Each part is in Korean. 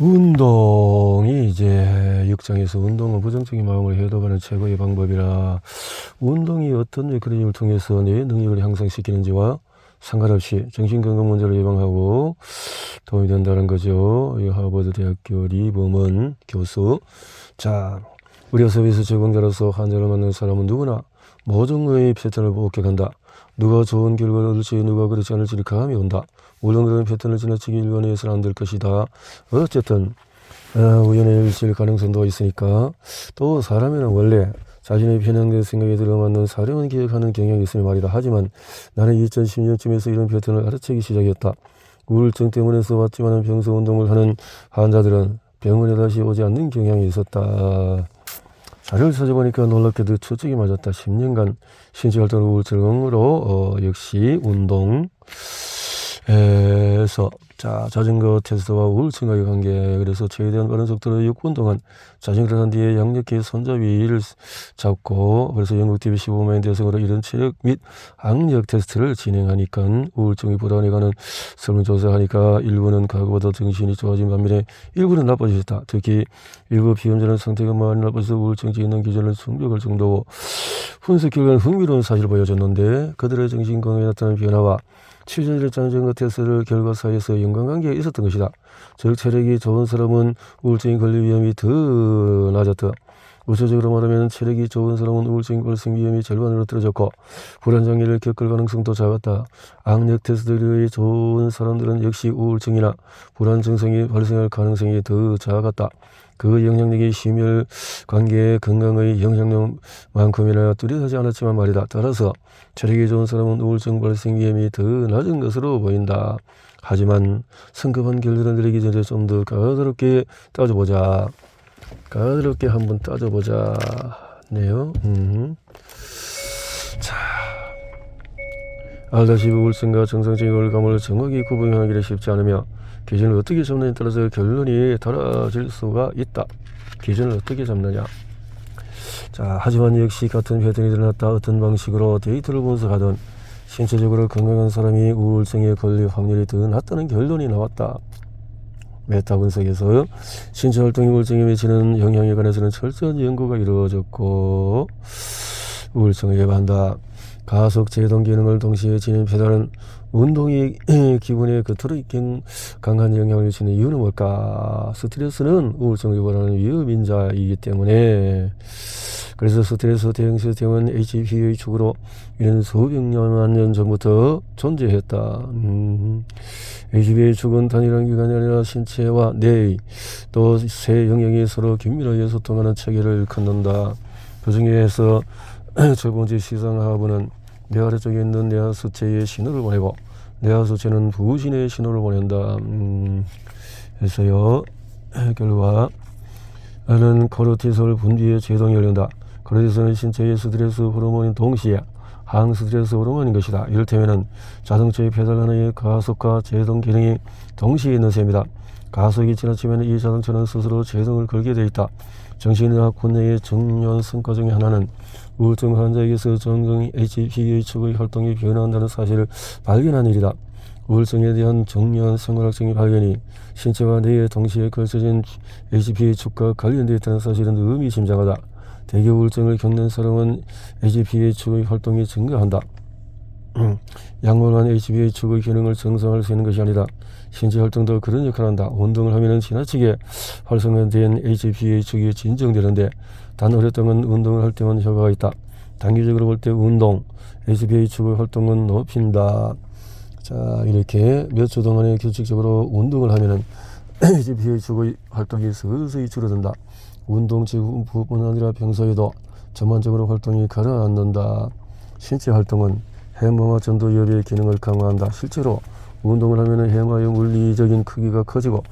운동이 이제 육장에서 운동은 부정적인 마음을 해독하는 최고의 방법이라 운동이 어떤 메커니즘을 통해서 내 능력을 향상시키는지와 상관없이 정신건강 문제를 예방하고 도움이 된다는 거죠. 이 하버드 대학교 리버먼 교수. 자, 의료 서비스 제공자로서 환자를 만나는 사람은 누구나 모종의 패턴을 목격한다. 누가 좋은 결과를 얻을지 누가 그렇지 않을지를 감이 온다. 물론 그런 패턴을 지나치게 일관해서는 안 될 것이다. 어쨌든 우연의 일치일 가능성도 있으니까. 또 사람에는 원래 자신의 편향된 생각에 들어맞는 사령은 기억하는 경향이 있으니 말이다. 하지만 나는 2010년쯤에서 이런 패턴을 알아채기 시작했다. 우울증 때문에 써봤지만 평소 운동을 하는 환자들은 병원에 다시 오지 않는 경향이 있었다. 자료를 찾아보니까 놀랍게도 초점이 맞았다. 10년간 신체활동 우울증으로 역시 운동에서 자 자전거 테스트와 우울증과의 관계. 그래서 최대한 빠른 속도로 육운동한 자전거를 한 뒤에 양옆에 손잡이를 잡고 그래서 영국 TV 15만 대상으로 이런 체력 및 악력 테스트를 진행하니까 우울증이 불안해가는 설문조사하니까 일부는 과거보다 정신이 좋아진 반면에 일부는 나빠지셨다. 특히 일부 비염자는 상태가 많이 나빠져서 우울증 진단 기준을 충족할 정도고 분석 결과는 흥미로운 사실을 보여줬는데 그들의 정신건강에 나타난 변화와 취재진의 자전거 테스트 결과 사이에서 연관관계가 있었던 것이다. 즉 체력이 좋은 사람은 우울증에 걸릴 위험이 더 낮았다. 우체적으로 말하면 체력이 좋은 사람은 우울증 발생 위험이 절반으로 떨어졌고 불안장애를 겪을 가능성도 작았다. 악력 테스트가 좋은 사람들은 역시 우울증이나 불안 증상이 발생할 가능성이 더 작았다. 그 영향력이 심혈 관계의 건강의 영향력만큼이나 뚜렷하지 않았지만 말이다. 따라서 체력이 좋은 사람은 우울증 발생 위험이 더 낮은 것으로 보인다. 하지만 성급한 결론을 내리기 전에 좀 더 까다롭게 따져보자. 까다롭게 한번 따져보자. 네요. 자, 알다시피 우울증과 정상적인 우울감을 정확히 구분하기는 쉽지 않으며 기준을 어떻게 잡느냐에 따라서 결론이 달라질 수가 있다. 기준을 어떻게 잡느냐. 자, 하지만 역시 같은 패턴이 드러났다. 어떤 방식으로 데이터를 분석하든 신체적으로 건강한 사람이 우울증에 걸릴 확률이 더 낮다는 결론이 나왔다. 메타 분석에서 신체활동이 우울증에 미치는 영향에 관해서는 철저한 연구가 이루어졌고 우울증을 예방한다. 가속 제동 기능을 동시에 지닌 페달은 운동이 기분에 그토록 강한 영향을 미치는 이유는 뭘까? 스트레스는 우울증을 유발하는 위험인자이기 때문에. 그래서 스트레스 대응 시스템은 HP의 축으로 이런 수백만 년 전부터 존재했다. HP의 축은 단일한 기관이 아니라 신체와 뇌의 또 세 영역이 서로 긴밀하게 소통하는 체계를 일컫는다. 그 중에서 첫 번째 시상하부는 뇌 아래쪽에 있는 뇌하수체에 신호를 보내고 뇌하수체는 부신의 신호를 보낸다. 해서요. 결과는 코르티솔 분비의 제동이 열린다. 코르티솔은 신체의 스트레스 호르몬인 동시에 항스트레스 호르몬인 것이다. 이를테면 자동차의 페달 하나의 가속과 제동 기능이 동시에 있는 셈이다. 가속이 지나치면 이 자동차는 스스로 제동을 걸게 돼 있다. 정신의학 분야의 중요한 성과 중에 하나는 우울증 환자에게서 정상 HP의 축의 활동이 변화한다는 사실을 발견한 일이다. 우울증에 대한 중요한 생물학적인 발견이 신체와 뇌에 동시에 걸쳐진 HP의 축과 관련되어 있다는 사실은 의미심장하다. 대개 우울증을 겪는 사람은 HP의 축의 활동이 증가한다. 약물만 HP의 축의 기능을 정상화할 수 있는 것이 아니라 신체 활동도 그런 역할을 한다. 운동을 하면 지나치게 활성화된 HP의 축이 진정되는데 단 오랫동안 운동을 할 때만 효과가 있다. 단기적으로 볼 때 운동, HP의 축의 활동은 높인다. 자, 이렇게 몇 주 동안에 규칙적으로 운동을 하면은 HP의 축의 활동이 서서히 줄어든다. 운동 직후뿐 아니라 평소에도 전반적으로 활동이 가라앉는다. 신체 활동은 해마와 전도엽의 기능을 강화한다. 실제로 운동을 하면 해마의 물리적인 크기가 커지고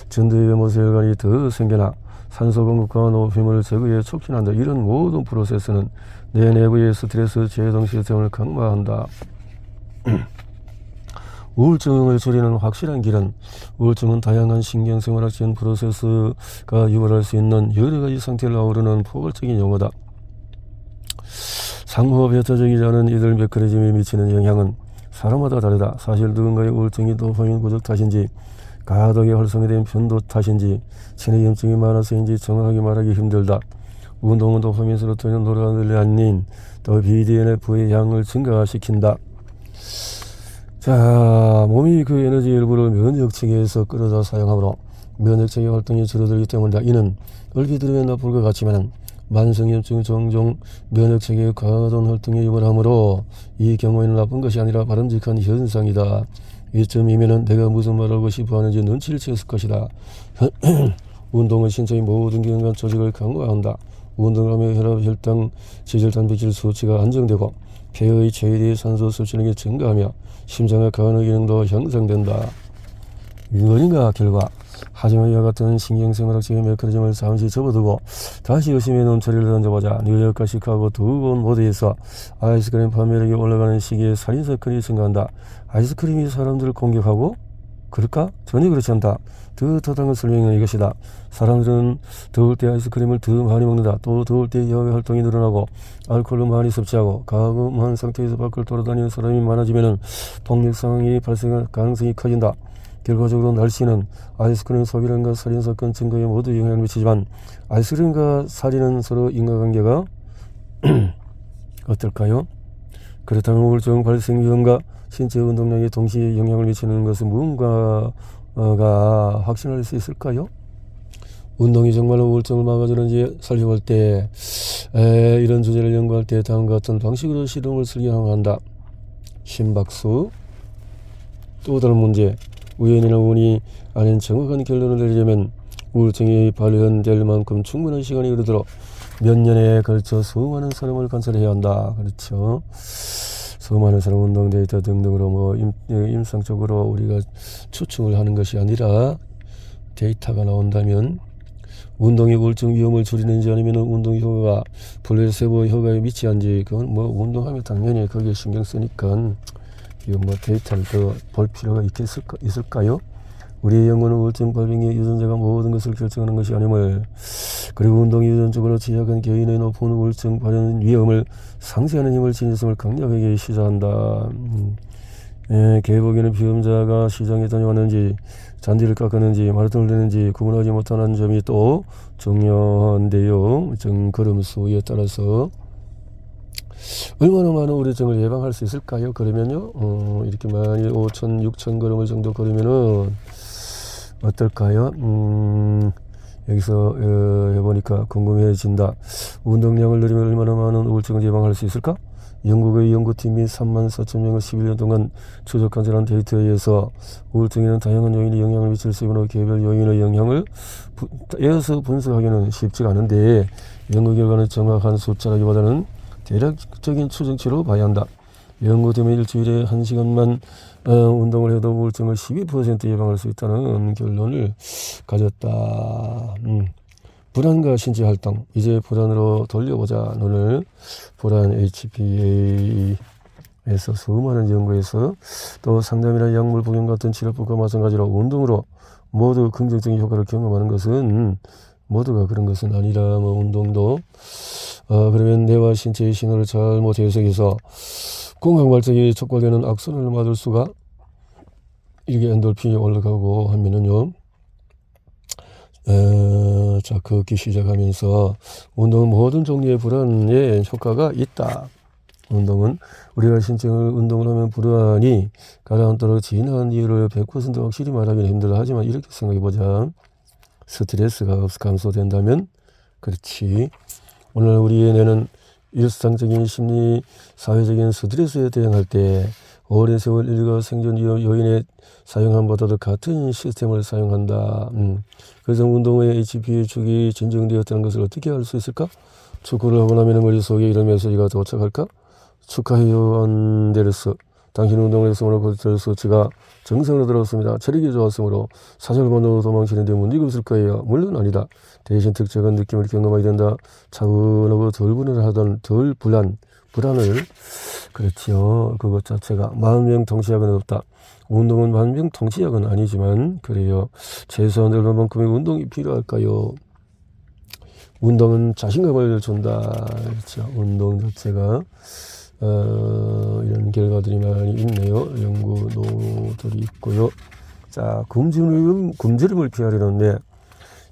전도엽의 모세혈관이 더 생겨나 산소 공급과 노폐물을 제거해 촉진한다. 이런 모든 프로세스는 뇌 내부의 스트레스 제동 시스템을 강화한다. 우울증을 줄이는 확실한 길은 우울증은 다양한 신경생활학적인 프로세스가 유발할 수 있는 여러 가지 상태를 아우르는 포괄적인 용어다. 상호 배타적이지 않은 이들 메커니즘이 미치는 영향은 사람마다 다르다. 사실 누군가의 우울증이 도파민 부족 탓인지 가덕에 활성화된 편도 탓인지 체내 염증이 많아서인지 정확하게 말하기 힘들다. 운동은 도파민 세로토닌 노르아드레날린 아닌 또 BDNF의 양을 증가시킨다. 자, 몸이 그 에너지 일부를 면역체계에서 끌어다 사용하므로 면역체계 활동이 줄어들기 때문이다. 이는 얼핏 들으면 나쁠 것 같지만 만성염증은 종종 면역체계의 과도한 활동에 유발하므로 이 경우에는 나쁜 것이 아니라 바람직한 현상이다. 이쯤이면은 내가 무슨 말하고 싶어 하는지 눈치를 채웠을 것이다. 운동은 신체의 모든 기능과 조직을 강화한다. 운동을 하며 혈압, 혈당, 지질, 단백질 수치가 안정되고 폐의 최대 산소 섭취량이 증가하며 심장의 간의 기능도 향상된다. 이거인가 결과. 하지만 이와 같은 신경생물학적인 메커니즘을 잠시 접어두고 다시 열심히 논처리를 던져보자. 뉴욕과 시카고 두 곳 모두에서 아이스크림 판매량이 올라가는 시기에 살인사건이 증가한다. 아이스크림이 사람들을 공격하고? 그럴까? 전혀 그렇지 않다. 더 타당한 설명은 이것이다. 사람들은 더울 때 아이스크림을 더 많이 먹는다. 또 더울 때 야외 활동이 늘어나고 알코올을 많이 섭취하고 가금한 상태에서 밖을 돌아다니는 사람이 많아지면 동력 상황이 발생할 가능성이 커진다. 결과적으로 날씨는 아이스크림 소비량과 살인사건 증가에 모두 영향을 미치지만 아이스크림과 살인은 서로 인과관계가 어떨까요? 그렇다면 우울증 발생 위험과 신체 운동량에 동시에 영향을 미치는 것은 무언가가 확신할 수 있을까요? 운동이 정말로 우울증을 막아주는지 살펴볼 때 이런 주제를 연구할 때 다음과 같은 방식으로 실험을 설계한다. 심박수. 또 다른 문제. 우연이나 운이 아닌 정확한 결론을 내리려면 우울증이 발현될 만큼 충분한 시간이 흐르도록 몇 년에 걸쳐 수많은 사람을 관찰해야 한다. 그렇죠. 수많은 사람 운동 데이터 등등으로 뭐 임상적으로 우리가 추측을 하는 것이 아니라 데이터가 나온다면 운동이 우울증 위험을 줄이는지 아니면 운동 효과가 플라세보 효과에 미치한지 그건 뭐 운동하면 당연히 거기에 신경 쓰니까 이거 뭐 데이터를 더 볼 필요가 있을까요? 우리의 연구는 우울증 발병의 유전자가 모든 것을 결정하는 것이 아님을, 그리고 운동이 유전적으로 취약한 개인의 높은 우울증 발현 위험을 상쇄하는 힘을 지녔음을 강력하게 시사한다. 개복에는 비험자가 시장에 다녀왔는지 잔디를 깎았는지 마라톤을 내는지 구분하지 못하는 점이 또 중요한데요. 걸음수에 따라서 얼마나 많은 우울증을 예방할 수 있을까요? 그러면요, 이렇게 많이 5,000, 6,000 걸음을 정도 걸으면은 어떨까요? 여기서 해보니까 궁금해진다. 운동량을 늘리면 얼마나 많은 우울증을 예방할 수 있을까? 영국의 연구팀이 34,000명을 11년 동안 추적 관찰한 데이터에 의해서 우울증에는 다양한 요인이 영향을 미칠 수 있으므로 개별 요인의 영향을 떼어서 분석하기는 쉽지가 않은데 연구 결과는 정확한 숫자라기보다는 대략적인 추정치로 봐야 한다. 연구팀은 일주일에 1시간만 운동을 해도 우울증을 12% 예방할 수 있다는 결론을 가졌다. 불안과 신체 활동. 이제 불안으로 돌려보자. 눈을. 불안 HPA에서 수많은 연구에서 또 상담이나 약물 복용 같은 치료법과 마찬가지로 운동으로 모두 긍정적인 효과를 경험하는 것은 모두가 그런 것은 아니라 뭐 운동도 그러면 뇌와 신체의 신호를 잘못 해석해서 공황 발작이 촉발되는 악순환을 막을 수가, 이렇게 엔돌핀이 올라가고 하면은요, 자, 걷기 시작하면서 운동은 모든 종류의 불안에 효과가 있다. 운동은 우리가 신체를 운동을 하면 불안이 가라앉도록 진한 이유를 100% 확실히 말하기는 힘들다. 하지만 이렇게 생각해보자. 스트레스가 감소된다면, 그렇지. 오늘 우리의 뇌는 일상적인 심리, 사회적인 스트레스에 대응할 때 오랜 세월 인류가 생존 요인에 사용함보다도 같은 시스템을 사용한다. 그래서 운동의 HPA 축이 진정되었다는 것을 어떻게 알 수 있을까? 축구를 하고 나면 머릿속에 이런 메시지가 도착할까? 축하해요, 안데르스. 당신 운동을 했으므로 코르티졸 수치가 정상으로 들어왔습니다. 체력이 좋았으므로 사절반으로 도망치는데 문제가 없을 거예요. 물론 아니다. 대신 특정한 느낌을 경험하게 된다. 차분하고 덜 불안하던 불안을, 그렇지요. 그것 자체가 만병통치약은 없다. 운동은 만병통치약은 아니지만 그래요. 최소한 얼마만큼의 운동이 필요할까요? 운동은 자신감을 준다. 그렇죠. 운동 자체가 이런 결과들이 많이 있네요. 연구도들이 있고요. 자, 굶주림을 피하려는데,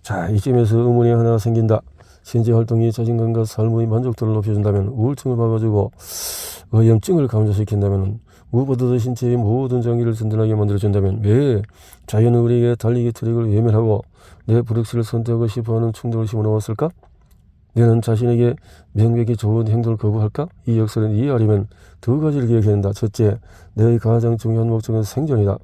자, 이쯤에서 의문이 하나 생긴다. 신체 활동이 자신감과 삶의 만족도를 높여준다면, 우울증을 막아주고 염증을 감소시킨다면, 무엇보다도 신체의 모든 장기를 든든하게 만들어준다면, 왜 자연은 우리에게 달리기 트랙을 외면하고 내 브렉스를 선택하고 싶어하는 충동을 심어놓았을까? 너는 자신에게 명백히 좋은 행동을 거부할까? 이 역사를 이해하려면 두 가지를 기억해야 한다. 첫째, 너의 가장 중요한 목적은 생존이다.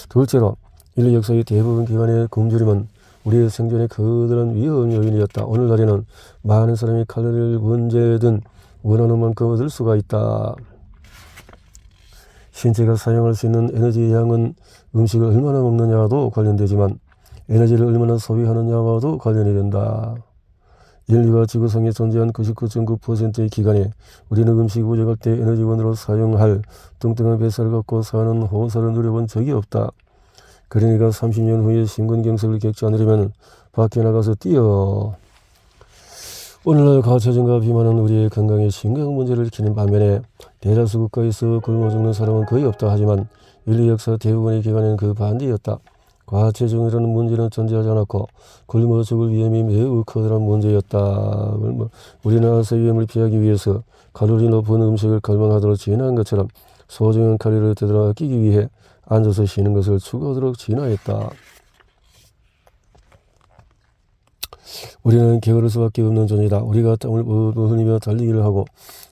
둘째로, 인류 역사의 대부분 기간의 굶주림은 우리의 생존에 커다란 위험 요인이었다. 오늘날에는 많은 사람이 칼로리를 언제든 원하는 만큼 얻을 수가 있다. 신체가 사용할 수 있는 에너지 양은 음식을 얼마나 먹느냐와도 관련되지만 에너지를 얼마나 소비하느냐와도 관련이 된다. 인류가 지구상에 존재한 99.9%의 기간에 우리는 음식이 부족할 때 에너지원으로 사용할 뚱뚱한 뱃살을 갖고 사는 호사를 누려본 적이 없다. 그러니까 30년 후에 심근경색을 겪지 않으려면 밖에 나가서 뛰어. 오늘날 과체중과 비만은 우리의 건강에 심각한 문제를 키는 반면에 대다수 국가에서 굶어 죽는 사람은 거의 없다. 하지만 인류 역사 대부분의 기간에는 그 반대였다. 과체중이라는 문제는 존재하지 않았고 굶어 죽을 위험이 매우 커다란 문제였다. 우리는 알사 위험을 피하기 위해서 칼로리 높은 음식을 갈망하도록 진화한 것처럼 소중한 칼로리를 되돌아 아끼기 위해 앉아서 쉬는 것을 추구하도록 진화했다. 우리는 게으를 수밖에 없는 존재다. 우리가 땀을 흘리며 달리기를 하고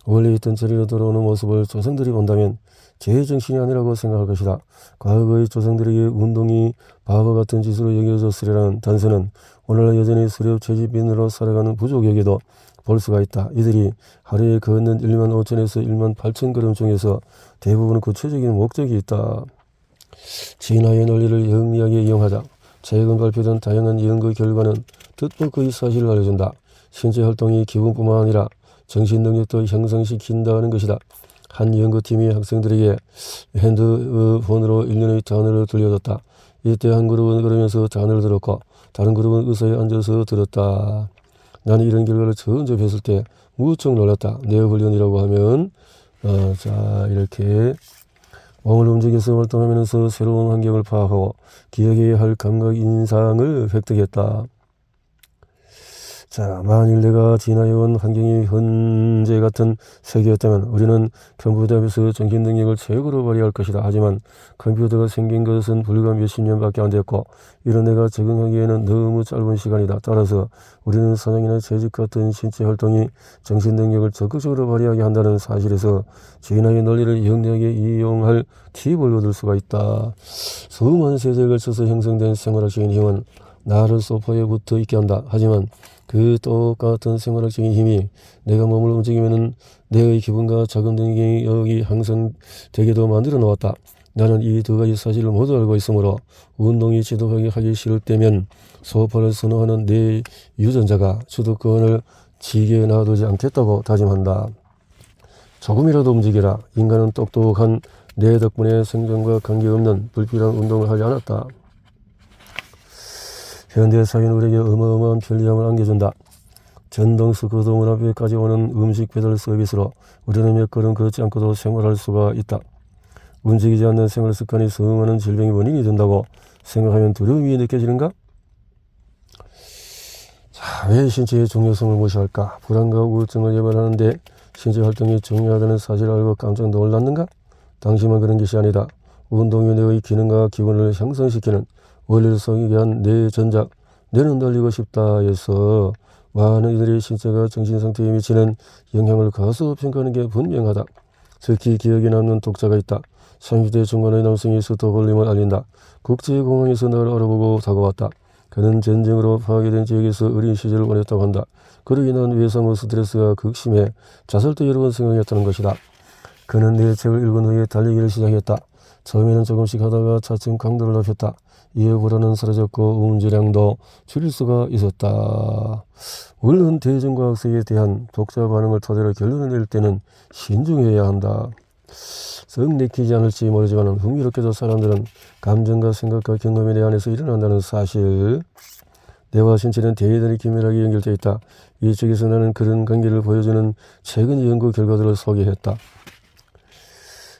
원래 있던 자리로 돌아오는 모습을 조상들이 본다면 제정신이 아니라고 생각할 것이다. 과거의 조상들에게 운동이 바보 같은 짓으로 여겨졌으리라는 단서는 오늘날 여전히 수렵 채집인으로 살아가는 부족에게도 볼 수가 있다. 이들이 하루에 걷는 1만 5천에서 1만 8천 걸음 중에서 대부분은 구체적인 목적이 있다. 진화의 논리를 영리하게 이용하자. 최근 발표된 다양한 연구 결과는 뜻밖의 이 사실을 알려준다. 신체 활동이 기분뿐만 아니라 정신 능력도 향상시킨다는 것이다. 한 연구팀이 학생들에게 핸드폰으로 일련의 단어를 들려줬다. 이때 한 그룹은 걸으면서 단어를 들었고 다른 그룹은 의자에 앉아서 들었다. 나는 이런 결과를 처음 접했을 때 무척 놀랐다. 뇌 훈련이라고 하면 자, 이렇게 몸을 움직여서 활동하면서 새로운 환경을 파악하고 기억해야 할 감각 인상을 획득했다. 자, 만일 내가 지나해온 환경이 현재 같은 세계였다면 우리는 컴퓨터 앞에서 정신 능력을 최고로 발휘할 것이다. 하지만 컴퓨터가 생긴 것은 불과 몇십 년밖에 안 됐고 이런 내가 적응하기에는 너무 짧은 시간이다. 따라서 우리는 사냥이나 채집 같은 신체 활동이 정신 능력을 적극적으로 발휘하게 한다는 사실에서 진화의 논리를 영리하게 이용할 팁을 얻을 수가 있다. 수많은 세대에 걸쳐서 형성된 생활학적인 힘은 나를 소파에 붙어 있게 한다. 하지만 그 똑같은 생활학적인 힘이 내가 몸을 움직이면 내의 기분과 자금 능력이 향상되게도 만들어 놓았다. 나는 이 두 가지 사실을 모두 알고 있으므로 운동이 지독하게 하기 싫을 때면 소파를 선호하는 내 유전자가 주도권을 쥐게 놔두지 않겠다고 다짐한다. 조금이라도 움직여라. 인간은 똑똑한 내 덕분에 생존과 관계없는 불필요한 운동을 하지 않았다. 현대사회는 우리에게 어마어마한 편리함을 안겨준다. 전동수 거동문 앞에까지 오는 음식 배달 서비스로 우리는 몇 걸음 걷지 않고도 생활할 수가 있다. 움직이지 않는 생활 습관이 수많은 질병의 원인이 된다고 생각하면 두려움이 느껴지는가? 자, 왜 신체의 중요성을 무시할까? 불안과 우울증을 예방하는데 신체 활동이 중요하다는 사실을 알고 깜짝 놀랐는가? 당신만 그런 것이 아니다. 운동이 뇌의 기능과 기분을 향상시키는 원리를 속이게 한 뇌 전작, 뇌는 달리고 싶다 해서 많은 이들의 신체가 정신상태에 미치는 영향을 과소평가하는 게 분명하다. 특히 기억에 남는 독자가 있다. 30대 중반의 남성이 스톡홀름을 알린다. 국제공항에서 나를 알아보고 다가왔다. 그는 전쟁으로 파괴된 지역에서 어린 시절을 보냈다고 한다. 그로 인한 외상후 스트레스가 극심해 자살도 여러 번 생각했다는 것이다. 그는 내 책을 읽은 후에 달리기를 시작했다. 처음에는 조금씩 하다가 차츰 강도를 높였다. 이에 불안은 사라졌고 음주량도 줄일 수가 있었다. 물론 대중과학서에 대한 독자 반응을 토대로 결론을 낼 때는 신중해야 한다. 썩 내키지 않을지 모르지만 흥미롭게도 사람들은 감정과 생각과 경험에 대한해서 일어난다는 사실. 뇌와 신체는 대단히 긴밀하게 연결되어 있다. 이쪽에서 나는 그런 관계를 보여주는 최근 연구 결과들을 소개했다.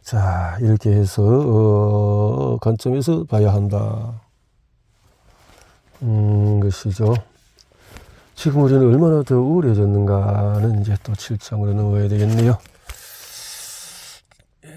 자, 이렇게 해서 관점에서 봐야 한다. 것이죠. 지금 우리는 얼마나 더 우울해졌는가는 이제 또 7장으로 넘어야 되겠네요.